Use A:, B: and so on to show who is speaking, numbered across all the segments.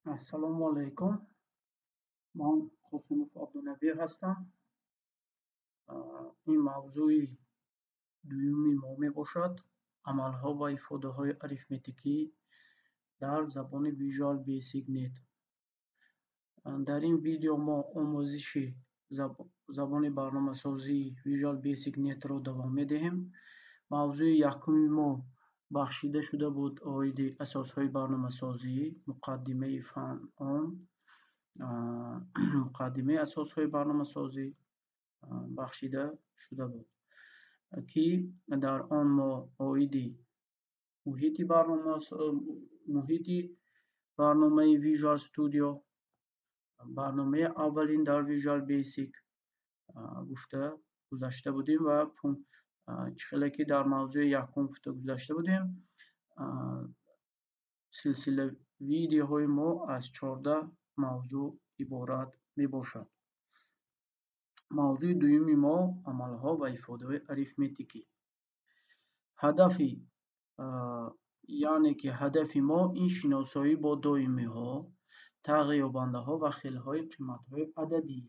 A: Assalomu alaykum. Man Qosimov Abdunabiy ҳастам. Ин мавзӯи дуюми мо мебошад. Амалҳо ва ифодаҳои арифметикӣ дар забони Visual Basic Net. Дар ин видео мо омӯзиши забони барномасозии Visual Basic Net-ро давом медиҳем. Мавзӯи якуми мо бахшида шуда буд оиди асосҳои барномасозӣ, муқаддимаи фан он, муқаддимаи асосҳои барномасозӣ бахшида шуда буд, ки дар он мо оиди муҳити барномаи Visual Studio, барномаи аввалин дар Visual Basic гуфта гузашта будем ва чихеле ки дар мавзӯи якум гуфта гузашта будем, силсила видеоҳои мо аз 14 мавзӯъ иборат мебошад. Мавзӯи дуюми мо амалҳо ва ифодаҳои арифметикӣ. Ҳадафи яъне ки ҳадафи мо ин шиносоӣ бо доимиҳо, тағйирёбандаҳо ва хелҳои қиматҳои ададӣ.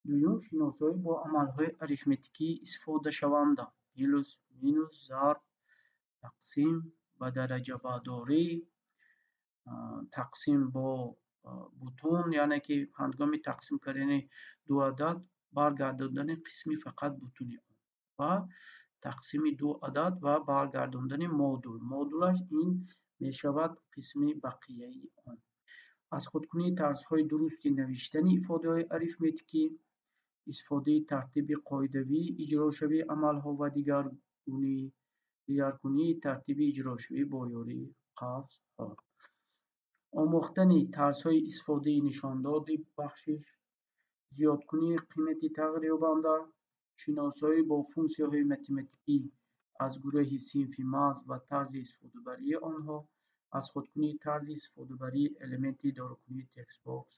A: дуюм шиносоӣ бо амалҳои арифметикии истифодашаванда, плюс, минус, зарб, тақсим ба дараҷабардорӣ, тақсим бо бутун, яъне ки ҳангоми тақсим кардани ду адад баргардондани қисми фақат бутуни он ва тақсими ду адад ва баргардондани модул. Модулаш ин мешавад қисми бақияи он. аз худкунии тарзҳои дурусти навиштани ифодаҳои арифметикӣ, истифодаи тартиби қоидавии иҷрошавии амалҳо ва дигаргунии тартиби иҷрошавӣ бо ёрии қавсҳо. Омӯхтани тарзҳои истифодаи нишондоди бахшиш, зиёдкунии қимати тағйирёбанда, шиносоӣ бо функсияҳои математикӣ аз гурӯҳи синфи маҳз ва тарзи истифодабарии онҳо, аз худкунии тарзи истифодабарии элементи идоракунии текстбокс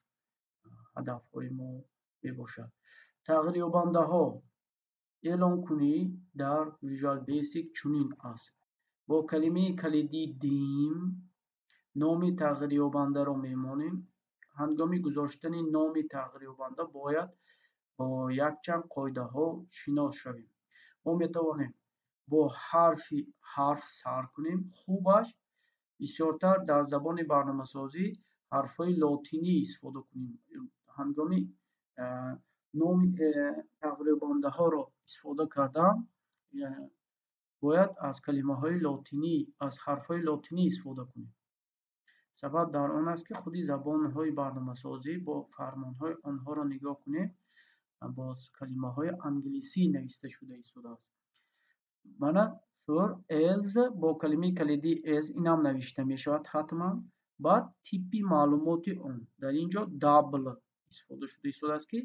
A: ҳадафҳои мо мебошад. Тағйирёбандаҳо эълонкунӣ дар Visual Basic чунин аст. Бо калимаи калидии дим номи тағйирёбандаро мемонем. ҳангоми гузоштани номи тағйирёбанда бояд бо якчанд қоидаҳо шинос шавем. мо метавонем бо ҳарф сар кунем. Хубаш бисёртар дар забони барномасозӣ ҳарфҳои лотинӣ истифода кунем. ҳангоми номи тағйирёбандаҳоро истифода кардан бояд аз калимаҳои лотинӣ, аз ҳарфҳои лотинӣ истифода кунем. сабаб дар он аст ки худи забонҳои барномасозӣ бо фармонҳои онҳоро нигоҳ кунем, боз калимаҳои англисӣ нависта шуда истодааст. Мана as бо калимаи калидии as инам навишта мешавад ҳатман. баъд типи маълумоти он дар ин ҷо double истифода шуда истодааст, ки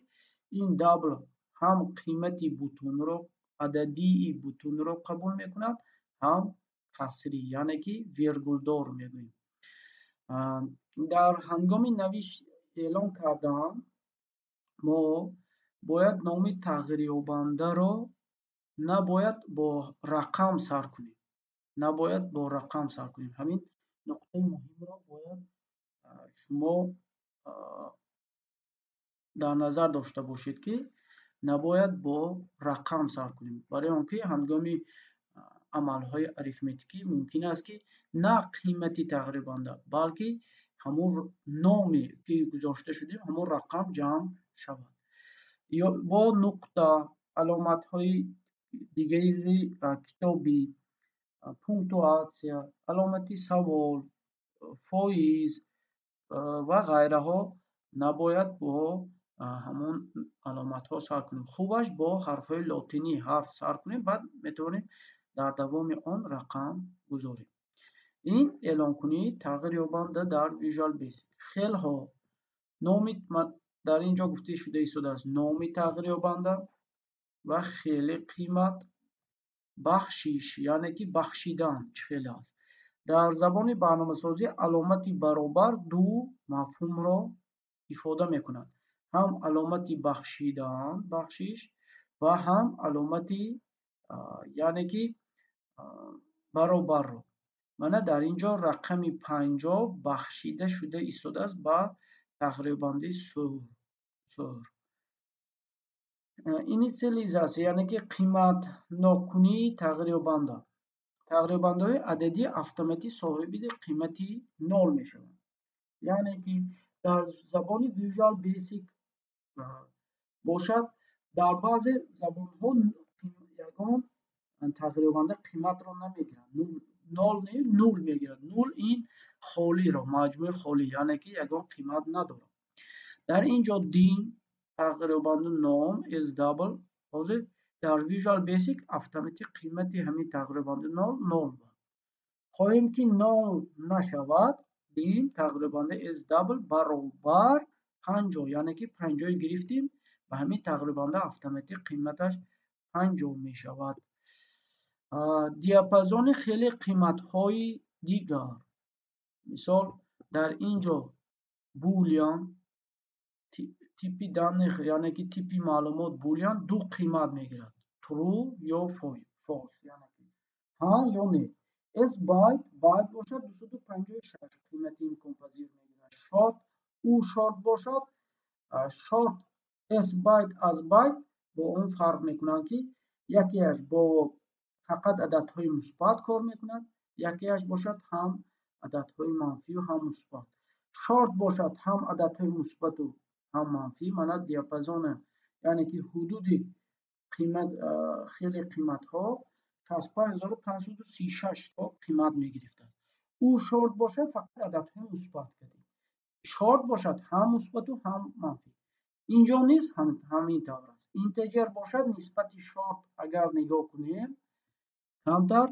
A: ин double ҳам қимати бутунро, ададии бутунро қабул мекунад, ҳам касрӣ, яъне ки виргулдор мегӯем. дар ҳангоми навишт эълон кардан мо бояд номи тағйирёбандаро набояд бо рақам сар кунем. Ҳамин нуқтаи муҳимро бояд шумо дар назар дошта бошед, ки набояд бо рақам сар кунем, барои он ки ҳангоми амалҳои арифметикӣ мумкин аст ки на қимати тағйирёбанда, балки ҳамун номе ки гузошта шудем, ҳамун рақам ҷамъ шавад. бо нуқта, аломатҳои дигари китобӣ, пунктуатсия, аломати савол, фоиз ва ғайраҳо набояд бо ҳамун аломатҳо сар кунем. Хубаш бо ҳарфҳои лотинӣ ҳарф сар кунем, баъд метавонем дар давоми он рақам гузорем. ин эълонкунии тағйирёбанда дар Visual Basic. хелҳо номи дар ин ҷо гуфта шуда истодааст номи тағйирёбанда ва хели қимат, бахшиш яъне ки бахшидан чӣ хеле аст. дар забони барномасозӣ аломати баробар ду мафҳумро ифода мекунад. ҳам аломати бахшидан, бахшиш ва ҳам аломати яъне ки баробарро. мана дар ин ҷо рақами 50 бахшида шуда истодааст ба тағрирбанди сур. Инициализация яъне ки қиматнокунии тағрирбанда. тағрирбандаҳои ададии автоматӣ соҳиби қимати 0 мешаванд. яъне ки дар забони Visual Basic бошад, дар баъзе забонҳо ягон тағрирбанда қиматро намегирад, 0 мегирад. 0 ин холиро, маҷмӯи холӣ, яъне ки ягон қимат надорад. дар ин ҷо din тағрирбанди nom is double. ҳозир дар Visual Basic автоматик қимати ҳамин тағрирбанди 0 ба. хоҳем ки 0 нашавад, din тағрирбанди is double баробар 50, яъне ки 50 гирифтем, ба ҳамин тағрирбанда автоматик қиматаш 50 мешавад. диапазони хеле қиматҳои дигар. мисол дар ин ҷо boolean типи данных, яъне ки типи маълумот boolean ду қимат мегирад, true ё false, яъне ки ҳа ё не. s byte бошад 256 қимати имконпазир мегирад. short бошад, short s byte аз byte бо он фарқ мекунад ки якеаш бо фақат ададҳои мусбат кор мекунад, якеаш бошад ҳам ададҳои манфию ҳам мусбат. short бошад ҳам ададҳои мусбату ҳам манфӣ, мана диапазоне, яъне ки ҳудуди қимат, хеле қиматҳо 65536 то қимат мегирифтааст. ӯ short бошад фақат ададҳои мусбат кардем. short бошад ҳам мусбату ҳам манфӣ. инҷо низ ҳамин тавр аст. integer бошад нисбати short агар нигоҳ кунем камтар,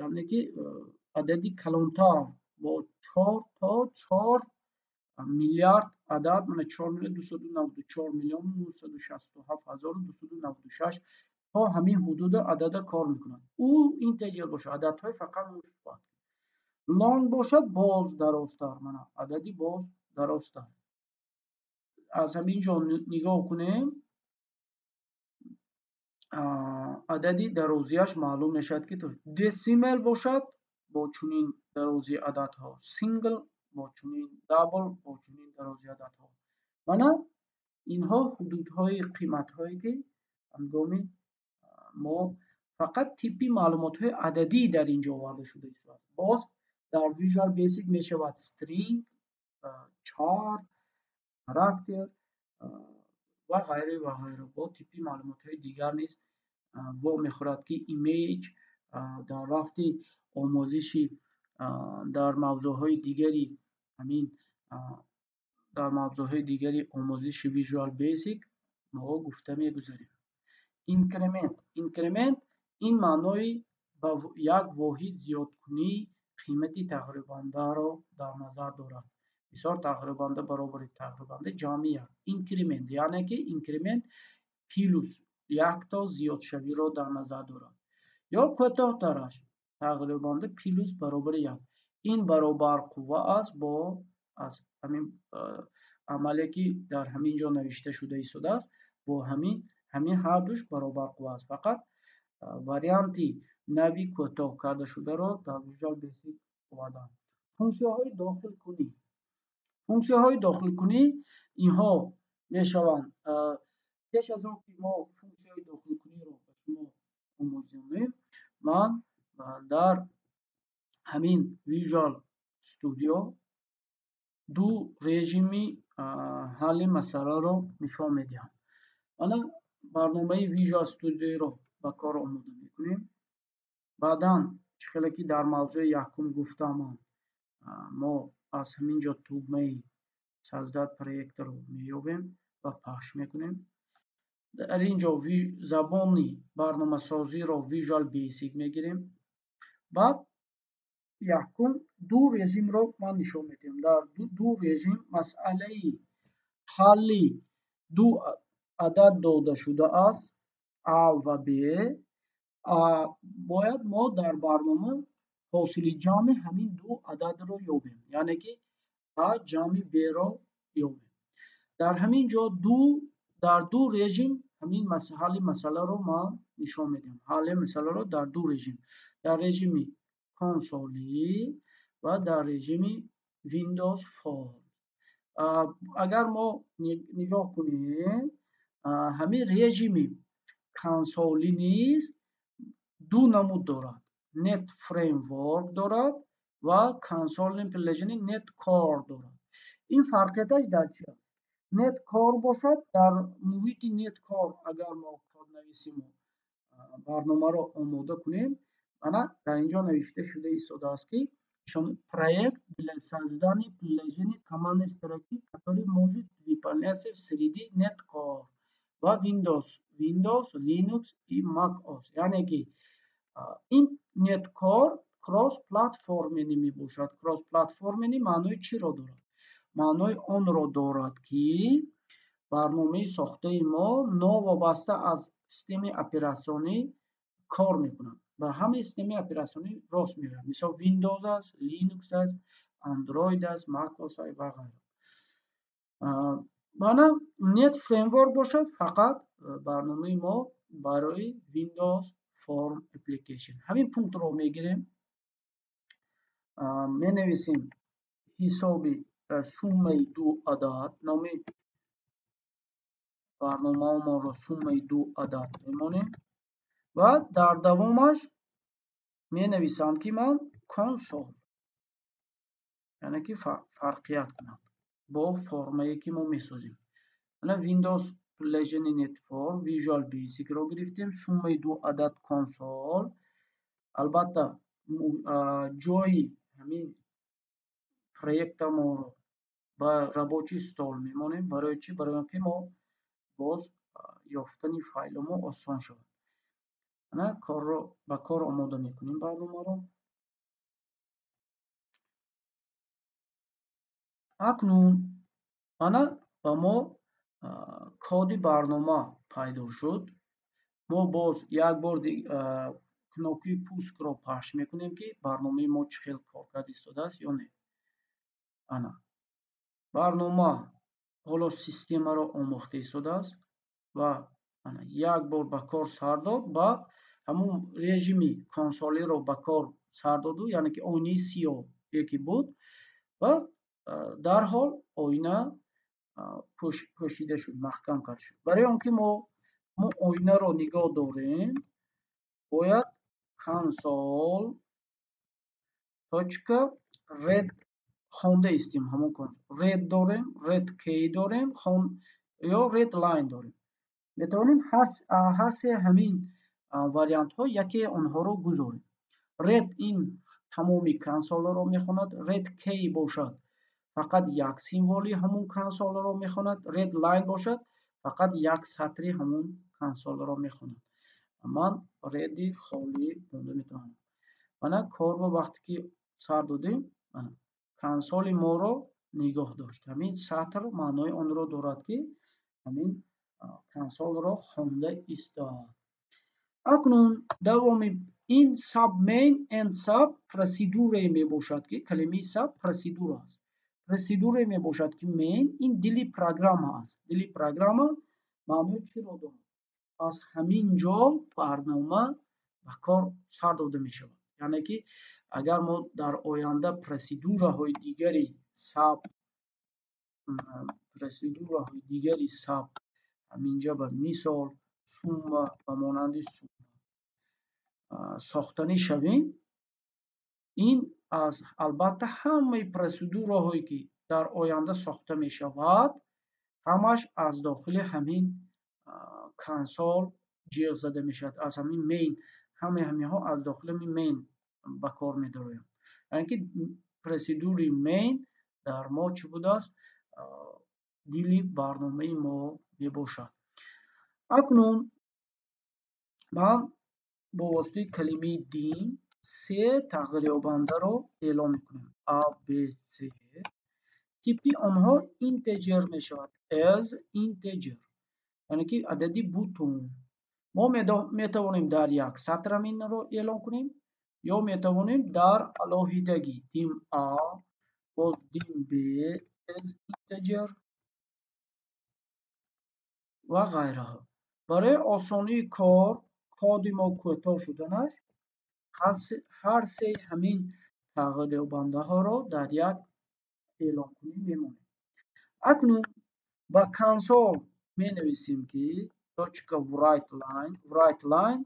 A: яъне ки адади калонтар бо 4 то 4 миллиард адад, мана 4,294,967,296 то ҳамин ҳудуда адада кор мекунад. ӯ integer бошад, ададҳои фақат мусбат. long бошад боз дарозтар, мана адади боз дарозтар. аз ҳамин ҷо нигоҳ кунем, адади дарозияш маълум мешавад ки decimal бошад бо чунин дарози ададҳо, single бо чунин, double бо чунин дарози ададҳо. мана инҳо ҳудудҳои қиматҳое ки ҳангоми мо фақат типи маълумотҳои ададӣ дар ин ҷо оварда шуда истодааст. боз дар Visual Basic мешавад string, char, характер ва ғайра бо типи маълумотҳои дигар низ вомехӯрад ки image дар рафти омӯзиши дар мавзӯъҳои дигари ҳамин дар мавзӯъҳои дигари омӯзиши Visual Basic мо гуфта мегузарем. Инкремент ин маънои ба як воҳид зиёдкунии қимати тағрирбандаро дар назар дорад. мисол тағрирбанда баробари тағрирбанда ҷамъи 1. инкремент яъне ки инкремент плюс якто зиёдшавиро дар назар дорад. ё кӯтоҳтараш тағрирбанда плюс баробари 1. ин баробар қувва аст бо аз ҳамин амале ки дар ҳамин ҷо навишта шуда истодааст, бо ҳамин ҳар душ баробар қувва аст. фақат варианти нави кӯтоҳ карда шударо дар Visual Basic овардаанд. функсияҳои дохилкунӣ. функсияҳои дохилкунӣ инҳо мешаванд, пеш аз он ки мо функсияҳои дохилкуниро ба шумо омӯзонем, ман дар ҳамин Visual Studio ду режими ҳалли масъаларо нишон медиҳам. мана барномаи Visual Studio-ро ба кор омода мекунем. баъдан чӣ хеле ки дар мавзӯи якум гуфтамам, мо аз ҳамин ҷо тугмаи создат проектро меёбем ва пахш мекунем. дар ин ҷо забони барномасозиро Visual Basic мегирем. баъд якум ду режимро ман нишон медиҳам. дар ду режим масъалаи ҳалли ду адад дода шудааст, а ва б. бояд мо дар барнома ҳосили ҷамъи ҳамин ду ададро ёбем, яъне ки а ҷамъи б-ро ёбем. дар ҳамин ҷо дар ду режим ҳамин ҳалли масъаларо ман нишон медиҳам. ҳалли масъаларо дар ду режим. дар режими کنسولی و در رژیم ویندوز فور. اگر ما نگاه کنیم همین رژیم کنسولی نیز دو نمود دارد. نت فریمورک دارد و کنسول امپلیژن نت کار دارد. این فرقیتش در چی است؟ نت کار باشد، در محیط نت کار اگر ما کد نویسیم و برنامه رو آماده کنیم، در اینجا نوشته شده ایستاده است که проект для создания приложений командной строки, который может выполняться в среде NetCore و Windows, Linux и macOS. یعنی که این NetCore کراس پلتفرمی می باشد. کراس پلتفرمی معنای چی را دارد؟ معنای آن را دارد که برنامه ساخته ما نوابسته از سیستم اپراسیونی کار میکنند و همه سیستم اپراسیونی راست میرن، مثل ویندوز است، لینوکس است، اندروید است، مک اوس و غیره. معنی نت فریمورک باشد، فقط برنامه ما برای ویندوز فرم اپلیکیشن. همین پونکت رو میگیریم، می نویسیم حساب سوم دو عدد، نام برنامه ما رو سوم دو عدد میمونیم و در دوامش می نویسم که من کنسول، یعنی که فرقیت کنم با فرمایی که ما می سازیم. ویندوز پلیژن نت فور ویژوال بیسیک رو گرفتیم، سوم دو عدد کنسول. البته جای همین پروژه ما رو با رابطی стол میمونیم. برای چی؟ برای اینکه ما باز یافتن فایل ما آسان شد. کار رو با کار آماده میکنیم برنامه رو. اکنون با ما کد برنامه پیدا شد. ما باز یک بار کنوپی پوسک رو پخش میکنیم که برنامه ما چه خیلی کارکرد ایستاده است یا نه. برنامه حالا سیستم رو آموخته ایستاده است و یک بار با کار سر داد، با همون رژیم کنسولی رو با کار سر داد، یعنی که آینه سیاه یکی بود و در حال آینه پوشیده شد، محکم کرد شد. برای آنکه ما آینه رو نگاه داریم، باید کنسول точка red خونده استیم. همون کنسول red داریم، red کی داریم یا red line داریم. میتونیم هر سه همین واریانت ها یکی آنها رو گذاریم. red این تمامی کنسول رو میخواند، red کی باشد فقط یک سیمبولی همون کنسول رو میخواند، red line باشد فقط یک سطری همون کنسول رو میخواند. من red خالی مونده میتونم. کار با وقتی که سر دادیم، کنسول ما رو نگاه داشت. همین سطر معنای آن رو دارد که همین کنسول رو خونده ایستاد. اکنون دوام این ساب مین اند ساب پروسیدور می باشد که کلمه ساب پروسیدور است. پروسیدور می باشد که مین این دلی پروگرام است. دلی پروگرام معنای چی رو دارد؟ از همین جا برنامه و کار سر داده می شود. یعنی که اگر ما در آینده پروسیدورهای دیگری ساب همینجا به مثال سوم و مانند سوم ساختنی شویم، این از البته همه پروسیدورهایی که در آینده ساخته می شود همش از داخل همین کنسول جیغ زده می شود. از همین مین همه ها از داخل مین به کار می داریم. یعنی که پروسیدوری مین در ما چی بوده است؟ دلی برنامه ما می باشد. اکنون من با واسطه کلمه دین سه تغییرابنده رو اعلام میکنیم. A, B, C. تیپی آنها اینتجر می شود. as اینتجر یعنی که عددی بوتون. ما می توانیم در یک سطر این رو اعلام کنیم یا می توانیم در علاهیدگی دیم A باز دیم B as اینتجر و غیره. برای آسانی کار کد ما کوتاه شدنش هر سه همین تغییربنده ها رو در یک اعلام کنی میمونه. اکنون با کنسول می نویسیم که точка write line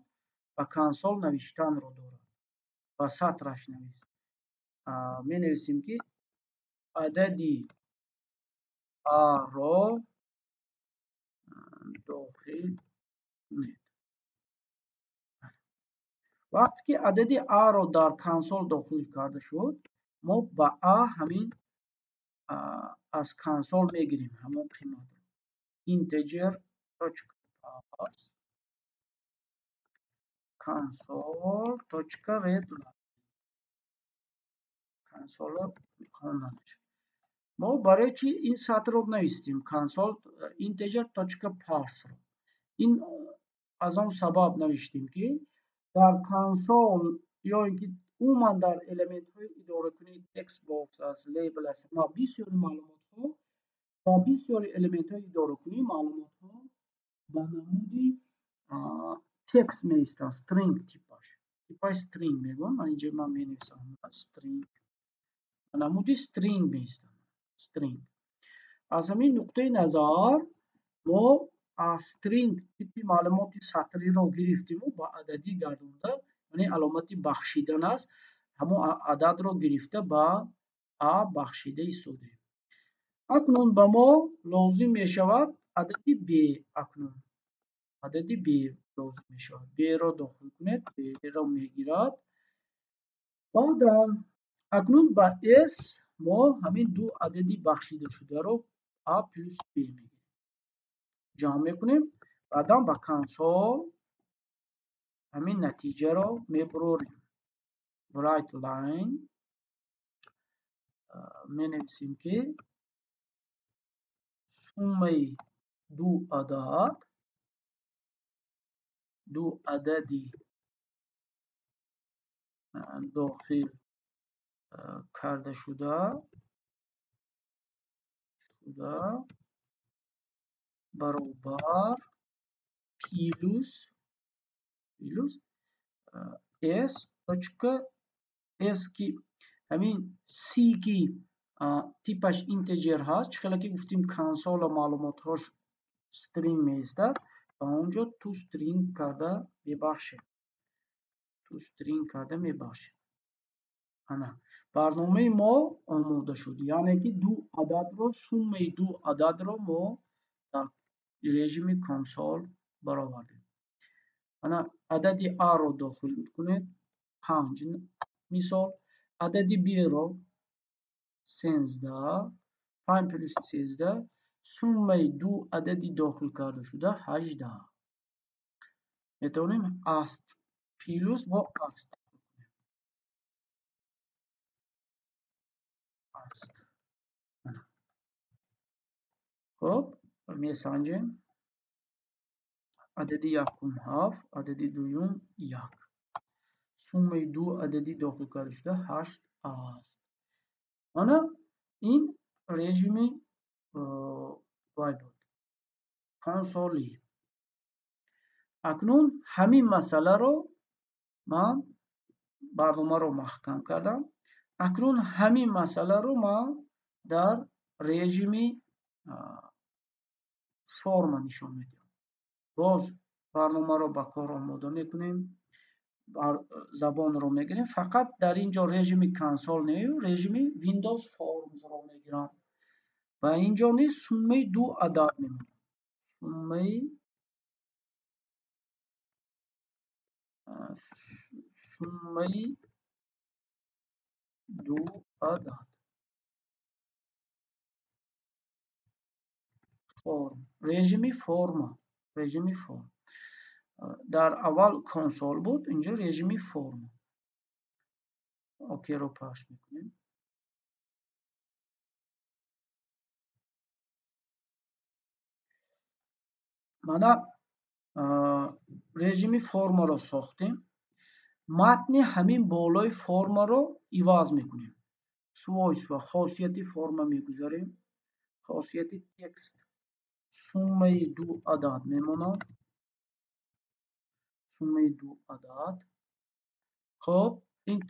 A: با کنسول نوشتن رو دارد. با سطرش می نویسیم که عددی A رو داخل کنید. وقتی که عددی A رو در کنسول داخل کرده شد، ما با A همین از کنسول میگیریم همون قیمت رو. integer parse console.readline کنسول رو میخوانمش. ما برای چی این سطر رو نوشتیم کنسول integer.parse رو؟ این از آن سبب نوشتیم که در کنسول یا اینکه عموما در المنت های اداره کنید تکست باکس است، لیبل است، ما بسیاری معلومات ها با بسیاری المنت های اداره کنید معلومات ها با نمودی تکست میستن، استرینگ تیپش استرینگ میگم. من اینجا می نویسم استرینگ، نمودی استرینگ میستن استرینگ. از همین نقطه نظر ما استرینگ تیپی معلومات سطری رو گرفتیم و با عددی گردونده، یعنی علامتی بخشیدن است، همون عدد رو گرفته با ا بخشیده ایستاده. اکنون به ما لازم می شود عددی ب. اکنون عددی ب لازم می شود. ب رو داخل کنید، ب رو می گیرد. بعد اکنون با اس ما همین دو عددی بخشیده شده رو ا پلس ب میگیریم، جمع میکنیم. بعدا با کنسول همین نتیجه رو میبریم. write line می نویسیم که سومه دو عددی داخل کرده شده برابر پیلوس اس کی همین سی کی تیپش اینتجر هست، چخیلی که گفتیم کنسول معلومات هاش استرینگ میستد و اونجا تو استرینگ کرده میبخشه. انا برنامه ما آماده شد، یعنی که دو عدد رو سوم دو عدد رو ما در رژیم کنسول برآوردیم. انا عددی A رو داخل کنید 5 مثال، عددی B رو 13 5 پلس 13 سوم دو عددی داخل کرده شده 18. میتونیم است پیلوس با است خب میسنجیم. عددی یکم 7 عددی دوم 1 سوم دو عددی داخل کرده شده 8 است. انا این رژیم کنسولی. اکنون همین مسئله رو من برنامه رو محکم کردم. اکنون همین مسئله رو من در رژیم فرم نشون میدم. باز برنامه رو با کار آماده میکنیم، زبان رو میگیریم. فقط در اینجا رژیم کنسول نه، رژیم ویندوز فرمز رو میگیرم و اینجا نیست سومه دو عدد میمونه. سومه دو عدد فرم رژیم فرم در اول کنسول بود، اینجا رژیم فرم. اوکی رو پاش میکنیم. مانا رژیم فرم رو ساختیم. متن همین بالای فرم رو عوض میکنیم. سوایس و خاصیتی فرم میگذاریم. خاصیتی تکست سومه دو عدد میمونه. سومه دو عدد خب این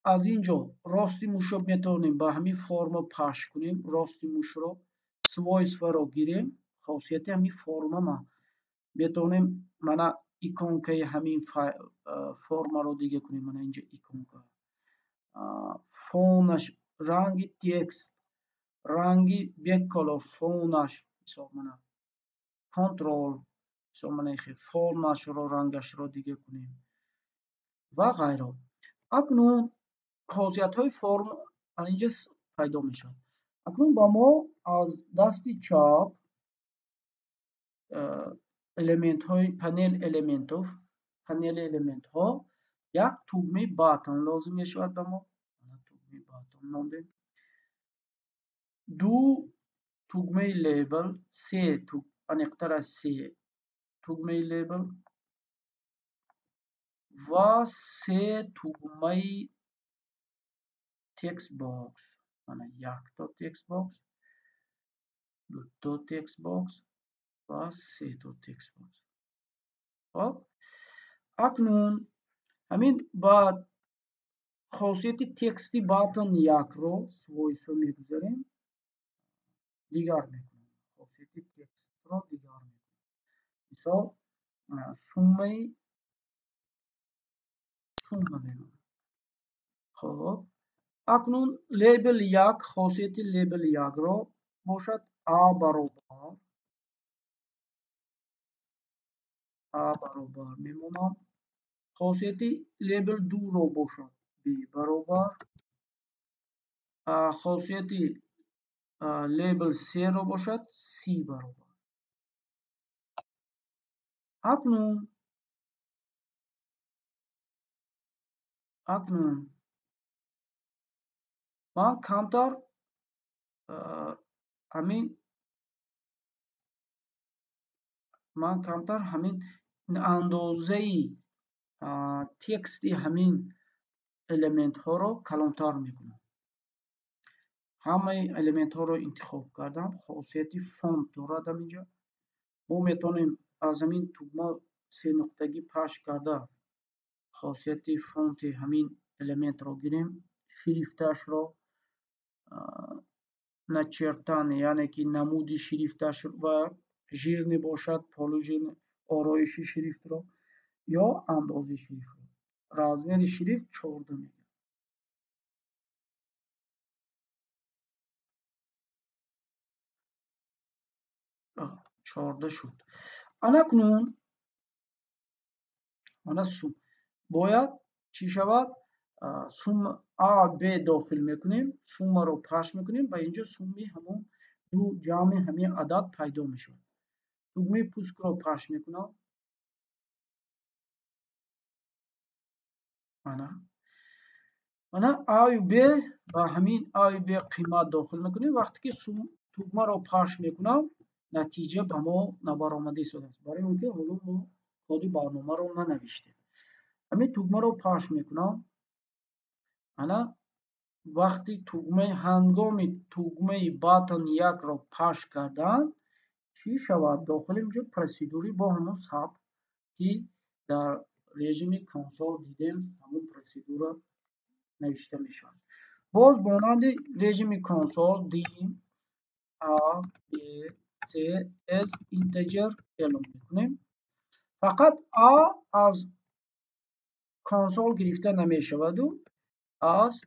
A: از اینجا راستی موش رو میتونیم به همین فرم پخش کنیم. راستی موش رو свойства رو گیریم. خاصیت همین فرم ما میتونیم من ایکونکه همین فرم رو دیگه کنیم. من اینجا ایکونکه فونش رنگ تکست رنگی بکلا فونش حساب منه کنترل حساب منه فرمش رو رنگش رو دیگه کنیم و غیره. اکنون خاصیت های فرم اینجا پیدا می شود. اکنون با ما از دست چپ element های پنل element ها یک توگمه باتن لازم می شود به ما. توگمه باتن مانده. دو توگمه لیبل، سه انیقتر از سه توگمه لیبل و سه توگمه تکست باکس. یک تا تکست باکس، دو تا تکست باکس و سه تا تکست باکس. خب اکنون همین با خاصیت تکستی باتن یک رو سویسو میگذاریم دیگر میکنیم. خاصیت تکست رو دیگر میکنیم. مثال سومه میمونه. خب اکنون لیبل یک خاصیت لیبل یک رو باشد ا برابر میمونم. خاصیت لیبل دو رو باشد بی برابر. خاصیت لیبل سه رو باشد سی برابر. اکنون من کمتر همین اندازه تکستی همین element ها رو کلانتر میکنم. همه element ها رو انتخاب کردم. خاصیت فونت دارد. اینجا ما میتونیم از همین توگمه سه نقطگی پخش کرده خاصیت فونت همین element رو گیریم. شریفتش رو начертане یعنی که نمودی شریفتش و ژیرنی باشد پالو ژیرنی آرایشی شریفت رو یا اندازه شریفت رو. размери шрифт 14 میگه. 14 شد. اکنون باید چی شود؟ سوم A B داخل میکنیم. سوم رو پخش میکنیم و اینجا سومی همون دو جمع همین عدد پیدا میشود. توگمه پوسک رو پخش میکنم. mana A و B و همین A و B قیمت داخل میکنیم. وقتی که توگمه رو پخش میکنم نتیجه به ما نبرآمده شده است. برای اون که حالا ما کد برنامه رو ننوشتیم. همین توگمه رو پخش میکنم. انا وقتی هنگامی توگمه باتن یک رو پخش کردن چی شود؟ داخل اینجا پروسیدوری با همون ثبت که در رژیم کنسول دیدیم همون پروسیدور نوشته میشن. باز مانند رژیم کنسول دیدیم A B C S اینتجر اعلام میکنیم. فقط A از کنسول گرفته نمی شود و از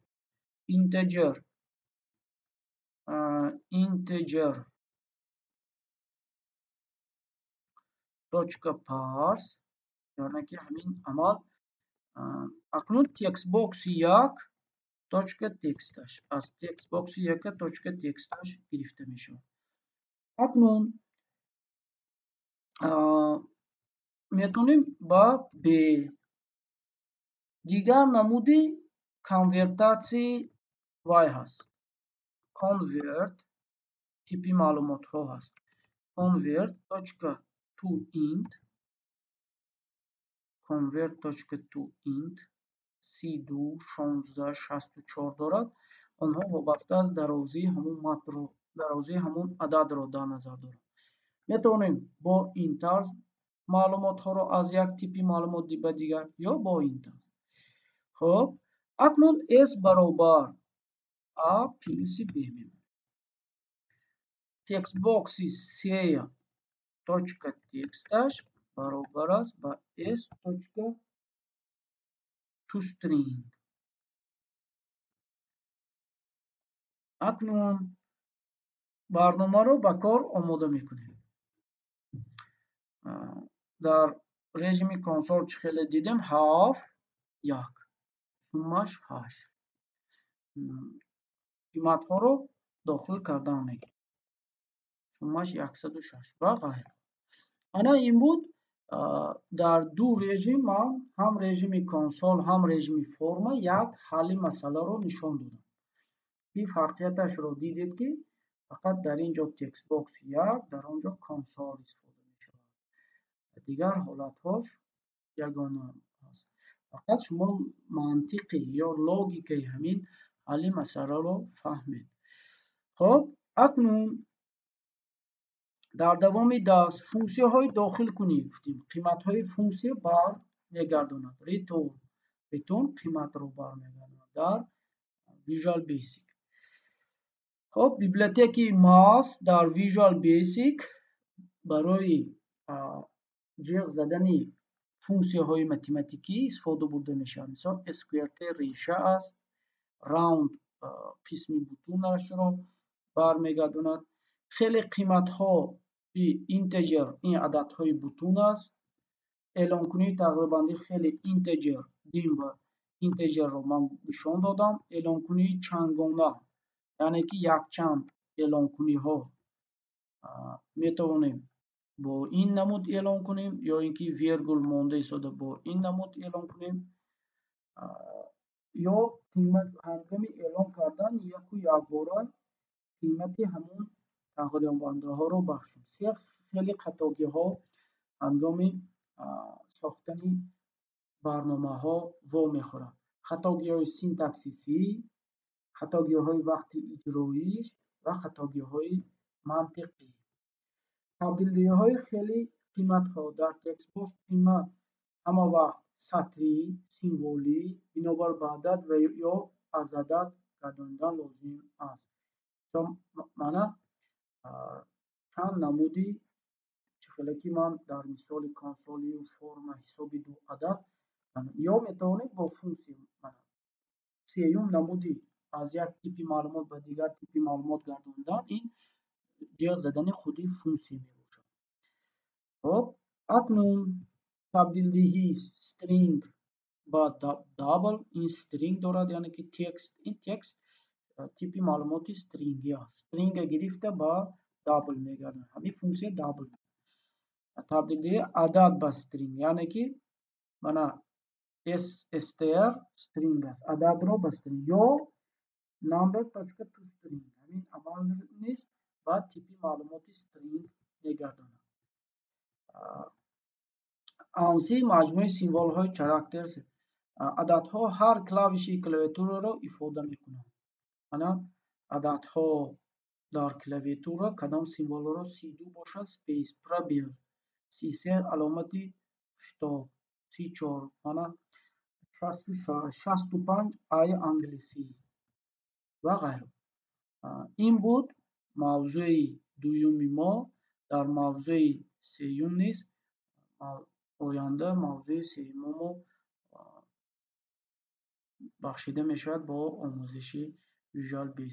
A: اینتجر دوچکا پارس یعنی که همین عمل اکنون تکست باکس یک دوچکا تکستش از تکست باکس یک دوچکا تکستش گرفته می شود. اکنون میتونیم با B دیگر نمودی کنورتاسی وای هست. کنورت تیپی معلومات ها هست. کنورت دوچکا تو اینت convert to int 32 16 64 دارد. آنها وابسته از درازی همون متن رو درازی همون عدد رو در نظر دارد. میتونیم با این طرز معلومات ها رو از یک تیپی معلومات به دیگر یا با این طرز خب اکنون S برابر A پلس B میمونه. تکست باکسی C точка тексташ баробар аст ба S точка toString. акнун барномаро ба кор омода мекунем. дар режими консол чӣ хеле дидем? 7 1 суммаш 8. қиматҳоро дохил кардан мегирем. суммаш 106 ва ғайра. ана ин буд дар ду режим ман ҳам режими консол ҳам режими форма як ҳалли масъаларо нишон додам. ин фарқияташро дидед ки фақат дар ин ҷо текст бокс 1 дар он ҷо консол истифода мешавад. дигар ҳолатҳош ягона аст. фақат шумо мантиқи ё логикаи ҳамин ҳалли масъаларо фаҳмед. хоб акнун дар давоми дарс функсияҳои дохилкунӣ гуфтем. қиматҳои функсия бармегардонад. return қиматро бармегардонад дар Visual Basic. хоб библиотекаи math дар Visual Basic барои ҷиғ задани функсияҳои математикӣ истифода бурда мешавад. мисол sqrt реша аст, round қисми бутунашро бармегардонад. хеле қиматҳои integer ин ададҳои бутун аст. эълонкунии тағйирбандӣ хеле integer дим ва integerро ман нишон додам. эълонкунии чандгона яъне ки якчанд эълонкуниҳо метавонем бо ин намуд эълон кунем ё ин ки вергул монда истода бо ин намуд эълон кунем ё ҳангоми эълон кардан яку якбора қимати ҳамон тағйирёбандаҳоро бахшем. хеле хатогиҳо ҳангоми сохтани барномаҳо вомехӯрад. хатогиҳои синтаксисӣ, хатогиҳои вақти иҷроиш ва хатогиҳои мантиқӣ. табдилиҳои хеле қиматҳо дар текстбокс қимат ҳама вақт сатрӣ, символӣ, бинобар ба адад ва ё аз адад гардонидан лозим аст. мана чанд намуди чихеле ки ман дар мисоли консолию форма ҳисоби ду адад ё метавонед бо функсия сеюм намуди аз як типи маълумот ба дигар типи маълумот гардонидан ин ҷиғ задани худи функсия мебошад. хоб акнун табдилдиҳии string ба double. ин string дорад яъне ки текст. ин текст типи маълумоти stringi аст. stringa гирифта ба double мегардад. ҳамин функсия double. табдилдиҳии адад ба string яъне ки мана str string аст. ададро ба string ё number.toString ҳамин амал низ ба типи маълумоти string мегардонад. анси маҷмӯи символҳои characters. ададҳо ҳар клавиши клавиатураро ифода мекунанд. мана ададҳо дар клавиатура кадом символҳоро C2 бошад space, пробел, C3 аломати хитоб, C4 мана 65 ай англисӣ ва ғайра. ин буд мавзӯи дуюми мо. дар мавзӯи сеюм низ оянда мавзӯи сеюмо бахшида мешавад бо омӯзиши Visual Basic.